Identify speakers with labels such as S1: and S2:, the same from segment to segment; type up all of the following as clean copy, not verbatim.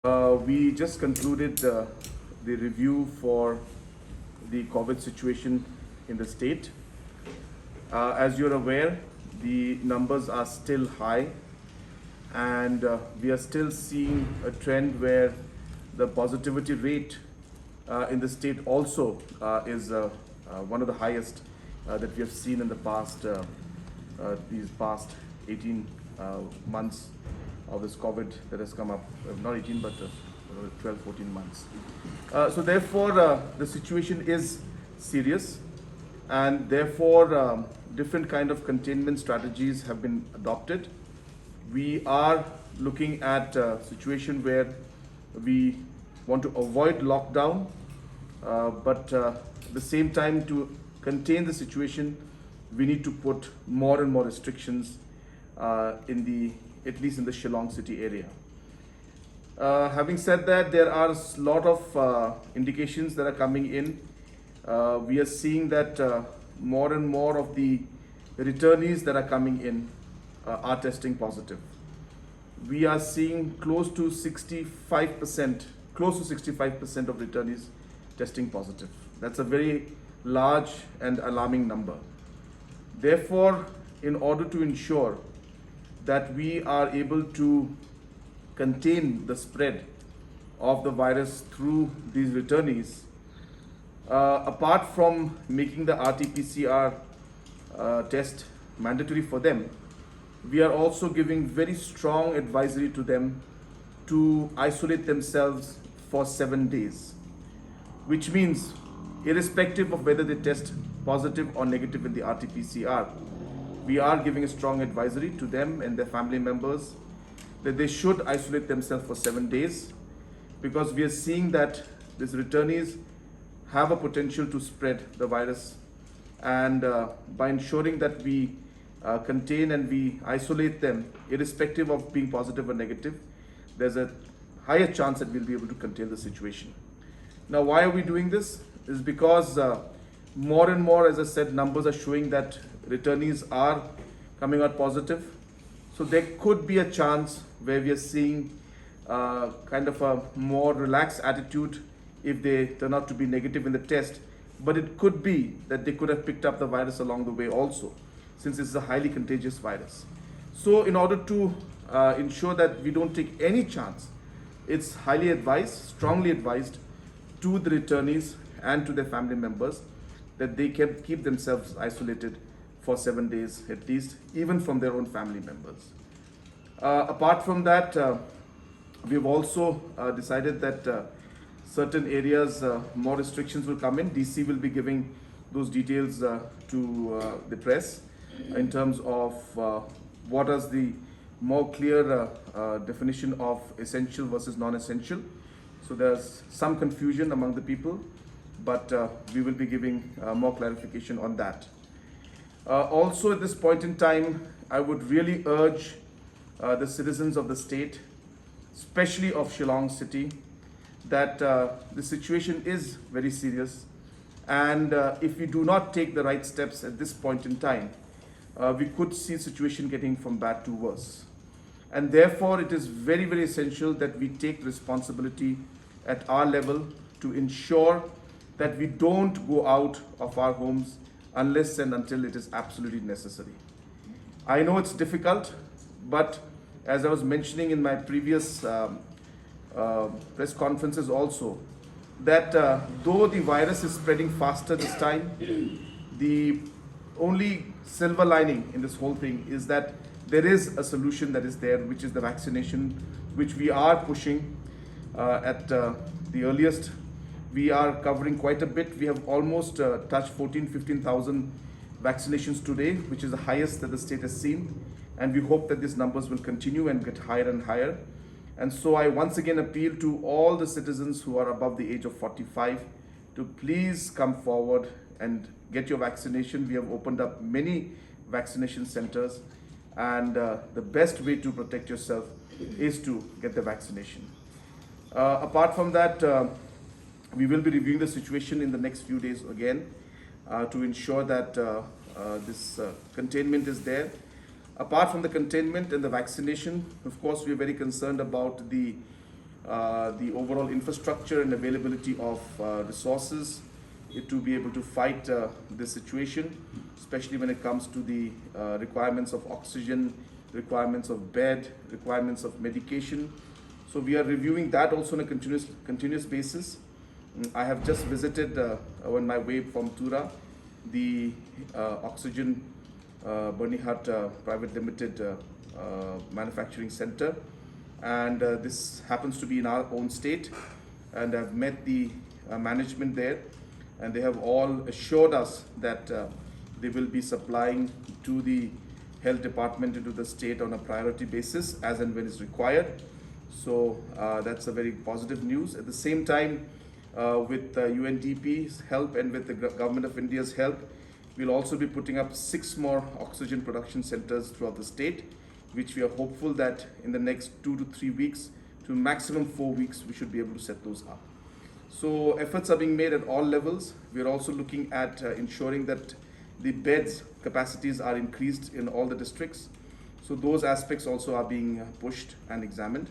S1: We just concluded the review for the COVID situation in the state. As you're aware, the numbers are still high, and we are still seeing a trend where the positivity rate in the state also is one of the highest that we have seen in the past these past 18 months of this COVID that has come up, not 18 but 12, 14 months. So therefore, the situation is serious, and therefore different kind of containment strategies have been adopted. We are looking at a situation where we want to avoid lockdown, but at the same time, to contain the situation, we need to put more and more restrictions at least in the Shillong city area. Having said that, there are a lot of indications that are coming in. We are seeing that more and more of the returnees that are coming in are testing positive. We are seeing close to 65% of returnees testing positive. That's a very large and alarming number. Therefore, in order to ensure that we are able to contain the spread of the virus through these returnees, apart from making the RT-PCR test mandatory for them, we are also giving very strong advisory to them to isolate themselves for 7 days, which means irrespective of whether they test positive or negative in the RT-PCR, we are giving a strong advisory to them and their family members that they should isolate themselves for 7 days, because we are seeing that these returnees have a potential to spread the virus, and by ensuring that we contain and we isolate them irrespective of being positive or negative, there's a higher chance that we'll be able to contain the situation. Now, why are we doing this? Is because more and more, as I said, numbers are showing that returnees are coming out positive. So there could be a chance where we are seeing kind of a more relaxed attitude if they turn out to be negative in the test. But it could be that they could have picked up the virus along the way also, since it's a highly contagious virus. So in order to ensure that we don't take any chance, it's highly advised, strongly advised to the returnees and to their family members that they can keep themselves isolated for 7 days at least, even from their own family members. Apart from that, we've also decided that certain areas, more restrictions will come in. DC will be giving those details to the press in terms of what is the more clear definition of essential versus non-essential. So there's some confusion among the people, but we will be giving more clarification on that. Also, at this point in time, I would really urge the citizens of the state, especially of Shillong city, that the situation is very serious, and if we do not take the right steps at this point in time, we could see situation getting from bad to worse. And therefore, it is very, very essential that we take responsibility at our level to ensure that we don't go out of our homes unless and until it is absolutely necessary. I know it's difficult, but as I was mentioning in my previous press conferences also, that though the virus is spreading faster this time, the only silver lining in this whole thing is that there is a solution that is there, which is the vaccination, which we are pushing at the earliest. We are covering quite a bit. We have almost touched 15,000 vaccinations today, which is the highest that the state has seen. And we hope that these numbers will continue and get higher and higher. And so I once again appeal to all the citizens who are above the age of 45 to please come forward and get your vaccination. We have opened up many vaccination centers, and the best way to protect yourself is to get the vaccination. Apart from that, we will be reviewing the situation in the next few days again to ensure that this containment is there. Apart from the containment and the vaccination, of course, we are very concerned about the the overall infrastructure and availability of resources to be able to fight this situation, especially when it comes to the requirements of oxygen, requirements of bed, requirements of medication. So we are reviewing that also on a continuous basis. I have just visited on my way from Tura, the Oxygen Bernihart Private Limited manufacturing center, and this happens to be in our own state, and I've met the management there, and they have all assured us that they will be supplying to the health department into the state on a priority basis as and when is required. So that's a very positive news. At the same time, with UNDP's help and with the Government of India's help, we'll also be putting up 6 more oxygen production centers throughout the state, which we are hopeful that in the next 2 to 3 weeks to maximum 4 weeks, we should be able to set those up. So efforts are being made at all levels. We are also looking at ensuring that the beds capacities are increased in all the districts. So those aspects also are being pushed and examined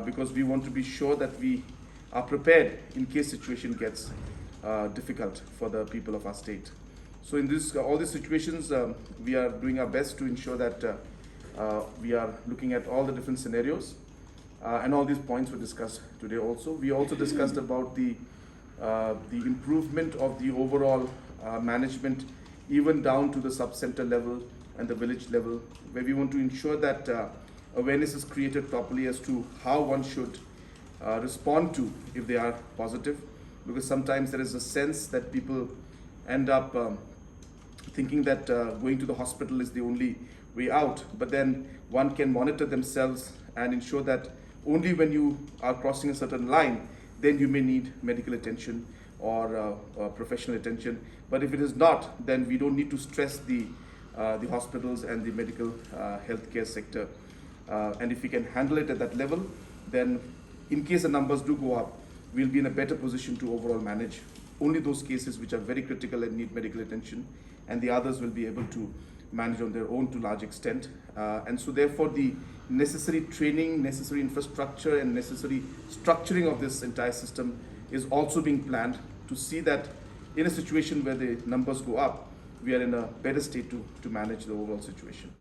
S1: because we want to be sure that we are prepared in case situation gets difficult for the people of our state. So in this, all these situations, we are doing our best to ensure that we are looking at all the different scenarios, and all these points were discussed today also. We also discussed about the improvement of the overall management, even down to the sub-center level and the village level, where we want to ensure that awareness is created properly as to how one should respond to if they are positive, because sometimes there is a sense that people end up thinking that going to the hospital is the only way out, but then one can monitor themselves and ensure that only when you are crossing a certain line, then you may need medical attention or professional attention. But if it is not, then we don't need to stress the hospitals and the medical healthcare sector. And if we can handle it at that level, then in case the numbers do go up, we'll be in a better position to overall manage only those cases which are very critical and need medical attention, and the others will be able to manage on their own to large extent. And so therefore the necessary training, necessary infrastructure and necessary structuring of this entire system is also being planned to see that in a situation where the numbers go up, we are in a better state to manage the overall situation.